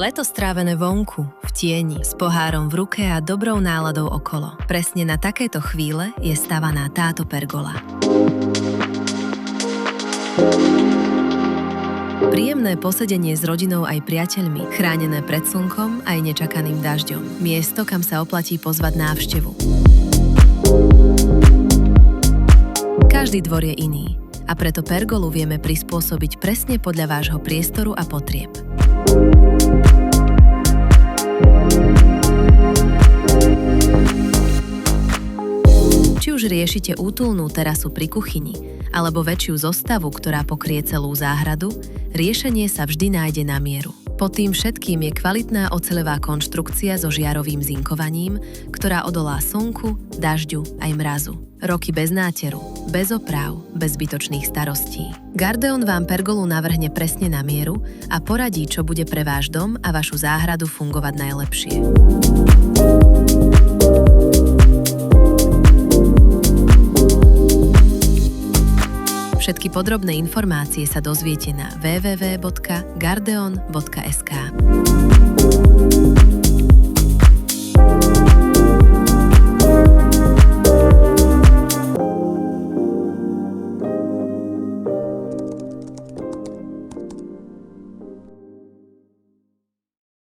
Leto strávené vonku, v tieni, s pohárom v ruke a dobrou náladou okolo. Presne na takéto chvíle je stavaná táto pergola. Príjemné posedenie s rodinou aj priateľmi, chránené pred slnkom aj nečakaným dažďom. Miesto, kam sa oplatí pozvať návštevu. Každý dvor je iný a preto pergolu vieme prispôsobiť presne podľa vášho priestoru a potrieb. Či už riešite útulnú terasu pri kuchyni alebo väčšiu zostavu, ktorá pokrie celú záhradu, riešenie sa vždy nájde na mieru. Pod tým všetkým je kvalitná oceľová konštrukcia so žiarovým zinkovaním, ktorá odolá slnku, dažďu aj mrazu. Roky bez náteru, bez opráv, bez zbytočných starostí. Gardeon vám pergolu navrhne presne na mieru a poradí, čo bude pre váš dom a vašu záhradu fungovať najlepšie. Všetky podrobné informácie sa dozviete na www.gardeon.sk.